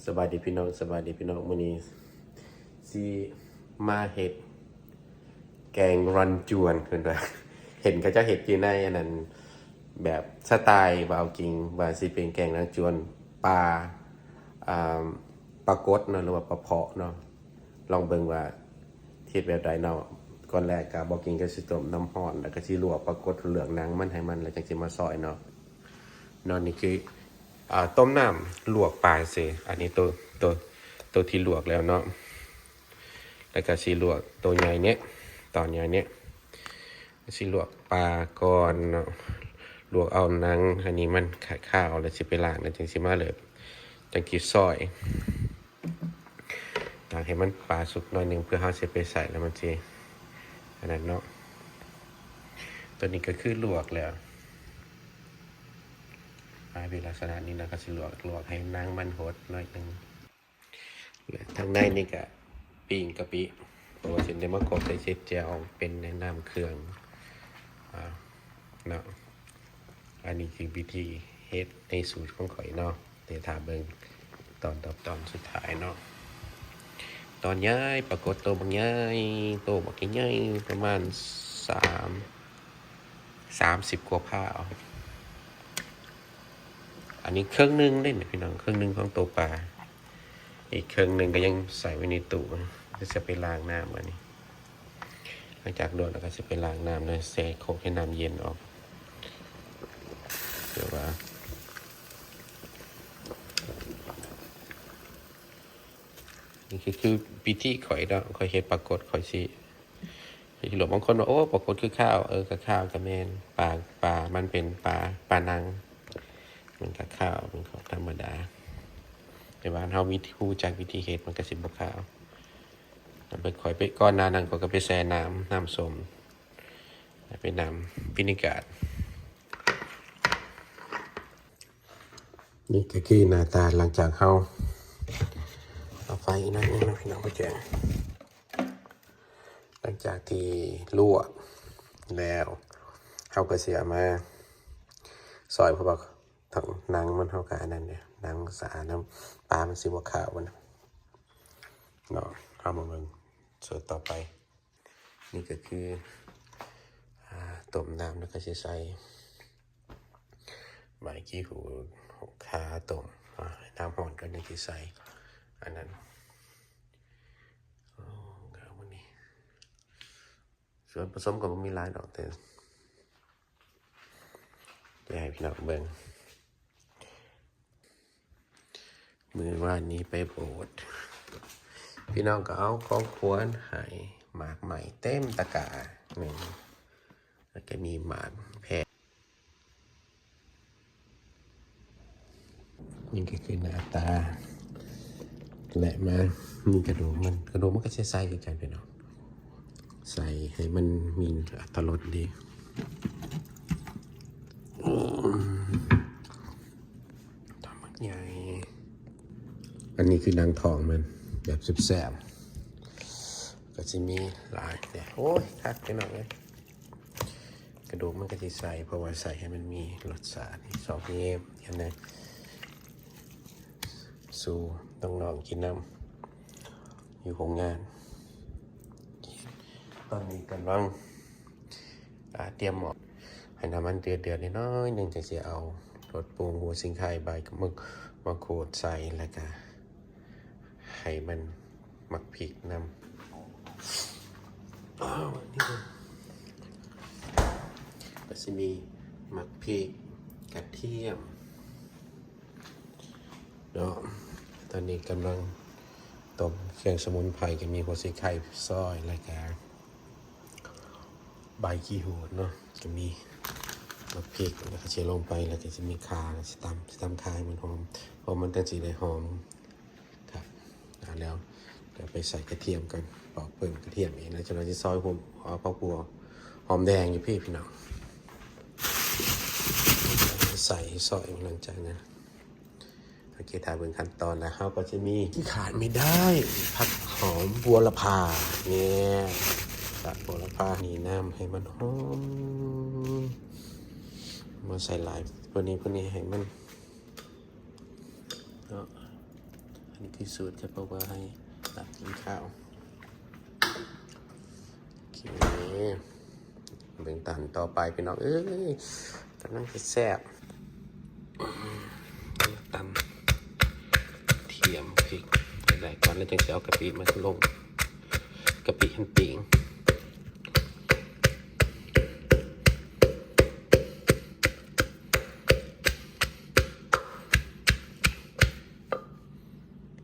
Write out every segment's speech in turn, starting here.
สบายดีพี่น้องมื้อนี้สิมาเฮ็ดแกงรันจวนเพิ่นว่าเห็นเขาเจ้าเฮ็ดอยู่ในอันนั้นแบบสไตล์บ่เอาจริงว่าสิเป็นแกงรันจวนปลาอ่าปลากดเนาะหรือว่าปลาเพาะเนาะลองเบิ่งว่าเฮ็ดแบบใดเนาะก่อนแรกก็บ่กินก็สิต้มน้ำร้อนแล้วก็สิลวกปลากดเหลืองหนังมันให้มันแล้วจังสิมาซอยเนาะนี่คือต้มน้ำลวกปลาสิอันนี้ตัวที่ลวกแล้วเนาะแล้วก็สิลวกตัวใหญ่เนี้ยตอนใหญ่เนี้ยสิลวกปลาก่อนเนาะลวกเอาหนังอันนี้มันขาดข้าวแล้วสิไปล้างแล้วจังสิมาเลยจังกิซอยต่างให้มันปลาสุกหน่อยนึงเพื่อเฮาสิไปใส่แล้วมันสิอันนั้นเนาะตัวนี้ก็คือลวกแล้วเป็นลักษณะนี้นะก็สิลวกให้หนังมันหดหน่อยนึงทางในนี่ก็ปิ้งกะปิเพราะว่าสิได้มากบใส่เช็ดแจ่วเป็นแนะนำเครื่องเนาะอันนี้คือวิธีเฮ็ดในสูตรของข่อยเนาะเดี๋ยวถามเบิ่งตอนสุดท้ายเนาะตอนย้ายปรากฏตัวบางย้ายตัวบักย้ายประมาณ30กว่าผ้าอันนี้เครื่องนึงได้พี่น้องเครื่องนึงของตัวปลาอีกเครื่องนึงก็ยังใส่ไว้ในตู้จะไปล้างน้ำอันนี้หลังจากโดนแล้วก็จะไปล้างน้ำเลยแช่โคกให้น้ำเย็นออกเดี๋ยวว่านี่คือพิธีข่อยเนาะข่อยเฮ็ดปรากฏข่อยสิหลวงบางคนว่าโอ้ปรากฏคือข้าวกับข้าวกับแมนปลามันเป็นปลานังมันกับข้าวมันของธรรมดาแต่ว่าเฮามีผู้จักวิธีเฮ็ดมันก็สิบ่ข้าวไปข่อยไปก้อนนั้นก็ไปแช่น้ำส้มไปน้ำวินิกาดนี่ก็คือหน้าตาหลังจากเฮาเอาไฟนั่นนี่นะพี่น้องพ่อแจงหลังจากที่ลวกแล้วเฮาก็เสียมาซอยเพราะว่าทั้งหนังมันเฮากับอันนั้นเนี่ยหนังสาน้ำปลามันสิบ่ขาวมันเนาะเอามาเบิ่งส่วนต่อไปนี่ก็คือต้มน้ำแล้วก็จะใส่ใบขี้หูขาต้มน้ำร้อนก็นึกที่ใส่อันนั้นวันนี้ส่วนผสมก็มีหลายดอกแต่จะให้พี่น้องเบิ่งมือว่านนี้ไปโบสถ์พี่น้องก็เอาของควรให้หมากใหม่เต็มตะกร้าหนึ่งแล้วก็มีหมากแพรนี่ก็คือหน้าตาและมามีกระดูกมันก็ใช้ใส่กันไปเนาะใส่ให้มันมีอรรถรสดีทำมันใหญ่อันนี้คือนางทองมันแบบแซ่บๆก็จะมีหลายเนี่ยโอ้ยคักไปหน่อยเลยกระดูกมันก็จะใส่เพราะว่าใส่ให้มันมีรสชาติสองเยี่ยมอย่างนั้นสู่ต้องนอนกินน้ำอยู่ของงานตอนนี้กำลังเตรียมหมอกให้น้ำมันเดือดน้อยหนึ่งจะเสียเอารสปรุงหัวสิงไข่ใบกับมึกมาโขดใส่แล้วก็ให้มันหมักพริกน้ำนี่ก็จะมีหมักพริกกระเทียมเนาะตอนนี้กำลังต้มเครื่องสมุนไพรก็มีหัวสิงไข่ซอยแล้วก็ใบขี้หูดเนาะจะมีมะพริกแล้วก็เชี่ยลงไปแล้วก็จะมีข่าสตำคายมันหอมเพราะมันตั้งสีได้หอมครับแล้วเดี๋ยวไปใส่กระเทียมกันปอกเปิ่มกระเทียมเองแล้วเราจะซอยผมเอาข้าวคั่วหอมแดงอยู่พี่น้องใส่ซอยหลังจากนั้นโอเคถ่ายเป็นขั้นตอนแล้วครับก็จะมีที่ขาดไม่ได้ผักหอมบัวละพาเนี่ยตัดบัวละพานี่น้ำให้มันหอมมาใส่ลายพวกนี้ให้มัน ที่สุดจะบอกว่าให้ตักกินข้าวโอเคเบิ่งตันต่อไปพี่น้องกำลังจะแซ่บตำเทียมพริกอะไรก่อนแล้วจึงจะเอากะปิมาลงกะปิหั่นปิง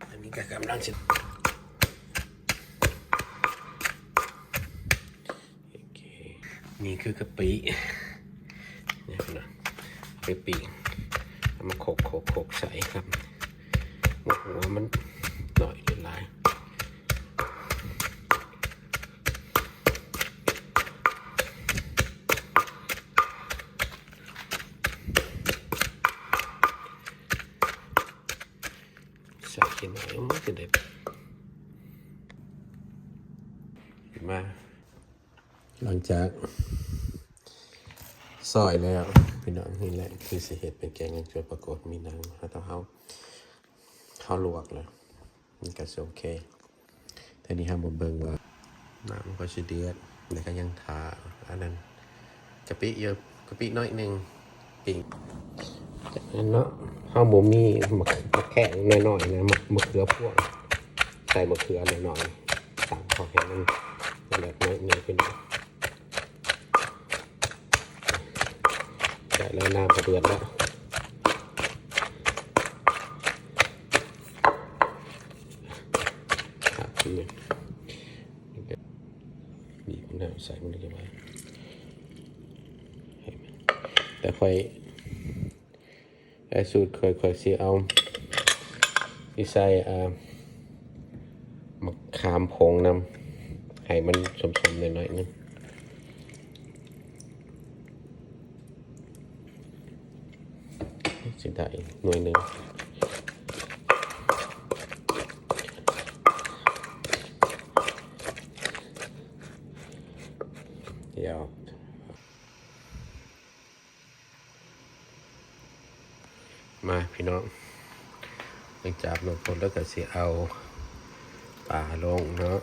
อันนี้ก็กำลังจะนี่คือกะปินี่นะไปปีกเอามาโขกใส่ครับหัวมันหน่อยลายใส่กินหน่อยมันจะได้มาหลังจากซอยแล้วพี่น้องนี่แหละคือสิเหตุเป็นแกงจนปรากฏมีน้ำแล้วเขาลวกแล้วมันก็โอเคทีนี้ห้ามเบิ่งว่าน้ำก็จะเดือดแล้วก็ยังทาอันนั้นกะปิเยอะกะปิน้อยหนึ่งปิ่งจากนั้นเนาะข้าวหมูมีมะแขกน้อยๆนะมะเขือพวงใส่มะเขือน้อยๆตามพอแห้งมันแบบน้อยๆขึ้นใส่แล้วน้ำก็เดือดแล้วบีบน้ำใส่มันเลยไปแต่ค่อยสูตรค่อยสิเอาที่ใส่มะขามผงนำให้มันสมๆหน่อยๆนึงสิได้หน่วยหนึ่งเดี๋ยวมาพี่น้องหลังจากลงฝนแล้วก็สิเอาปลาลงเนาะ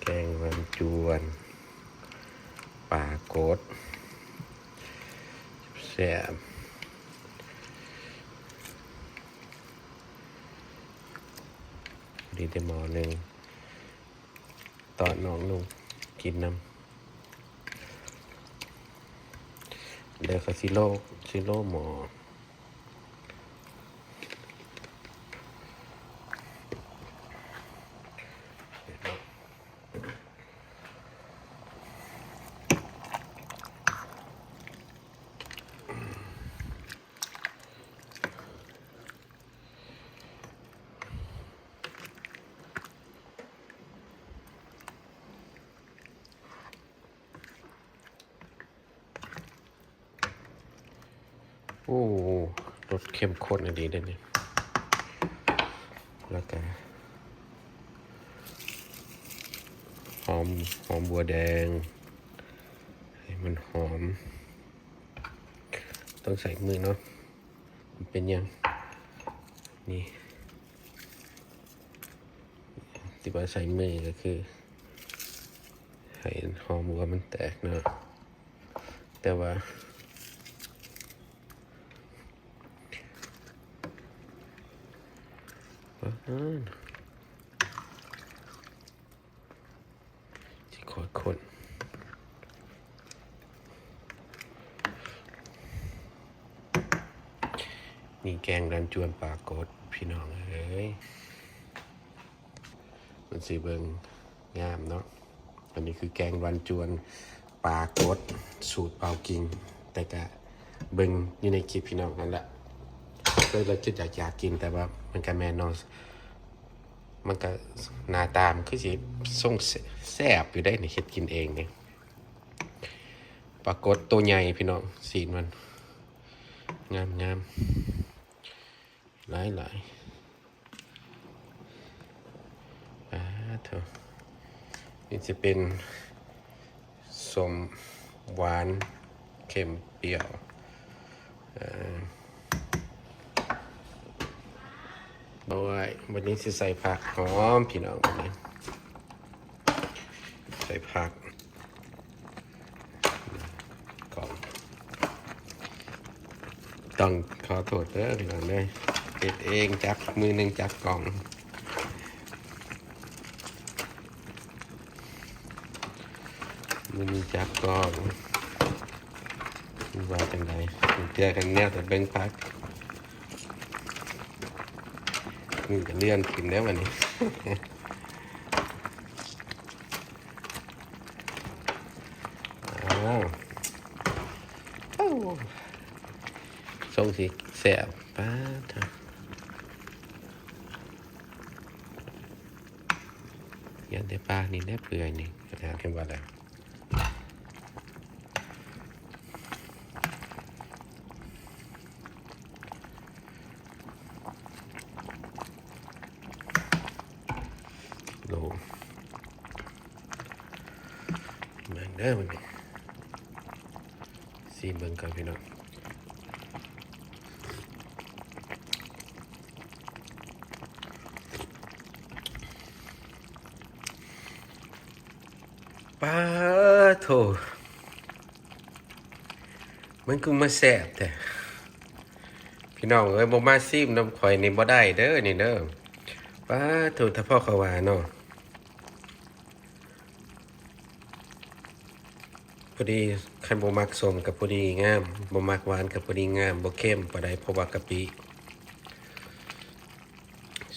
แกงวันจวนปลาโกดแซ่บดีแต่หมอหนึ่งตอนน้องนุ่งกินน้ำเดี๋ยวก็ซิโร่หมอโอ้รสเข้มข้นดีเลยเนี่ยแล้วก็หอมบัวแดงให้มันหอมต้องใส่มือเนาะมันเป็นยังนี่ที่ว่าใส่มือก็คือให้หอมบัวมันแตกเนาะแต่ว่าที่ขอคนนี่แกงรันจวนปลาโกดพี่น้องเอ้ยมันสีเบิงงามเนาะอันนี้คือแกงรันจวนปลาโกดสูตรเปากิงแต่กะเบิงอยู่ในคลิปพี่น้องนั่นแหละก็เราจะอยากกินแต่ว่ามันก็แม่นอนมันก็หน้าตามคือสิส่งแซ่บอยู่ได้ในเฮ็ดกินเองเนี่ยปรากฏตัวใหญ่พี่น้องสีมันงามหลายเถอะนี่จะเป็นสมหวานเค็มเปรี้ยว บอยวันนี้สิใส่ผักหอมพี่น้องวันนี้ใส่ผักก่อนต้องขอโทษเด้อพี่น้องเลยเก็บเองจับมือหนึ่งจับกล่องมือหนึ่งจับกล่องว่าจังไรเจอกันแนวแต่เบ่งพักนี่จะเลื่อนขึ้นแล้ววันนี้ทรงสีแสบป้าเถอะยันแต่ปลานี่ได้เปื่อยนี่กระทาขึ้นมาแล้วโลแม่งเด้อมันนี่ซีเบิ่งกันพี่น้องป้าโถมันคือมาแสบแต่พี่น้องเอ้ยบ่มาซีมน้ำข่อยนี่บ่ได้เด้อนี่เด้อป้าโถถ้าพ่อเขาว่าเนาะพอดีคันบ่มักสมกับพอดีงามบ่มักหวานกับพอดีงามบ่เข้มปานใดเพราะว่ากะปิ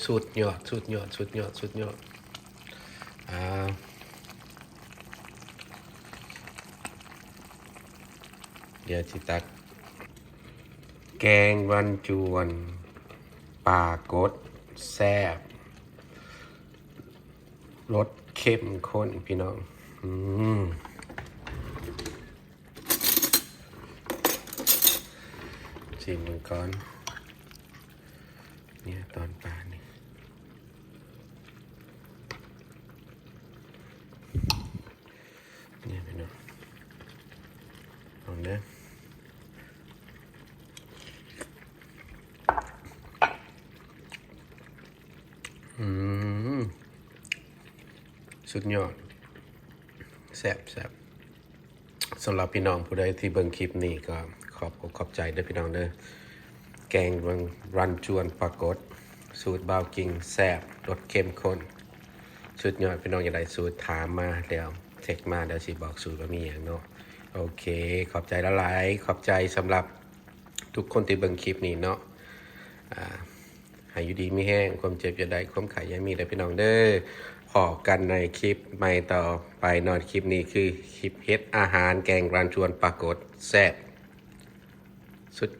สุดยอดสุดยอดสุดยอดสุดยอดเดี๋ยวสิตักแกงรันจวนปลากดแซ่บรสเข้มข้นพี่น้องชิมมันก่อนเนี่ยตอนปลานี่เนี่ยพี่น้องลองเด้อสุดยอดแซ่บแซ่บสำหรับพี่น้องผู้ใดที่เบิ่งคลิปนี้ก็ขอบใจเด้อพี่น้องเด้อแกงรันจวนปลากดสูตรบ่าวกิ่งแซ่บรสเข้มข้นสุดยอดพี่น้องอย่าได้สูตรถามมาแล้วเช็คมาเดี๋ยวสิบอกสูตรว่ามีอย่างเนาะโอเคขอบใจละหลายขอบใจสำหรับทุกคนที่เบิ่งคลิปนี้เนาะหายอยู่ดีไม่แห้งความเจ็บอย่าได้ความขายยังมีเลยพี่น้องเด้อพอกันในคลิปใหม่ต่อไปนอนคลิปนี้คือคลิปเฮ็ดอาหารแกงรันจวนปลากดแซ่บสุด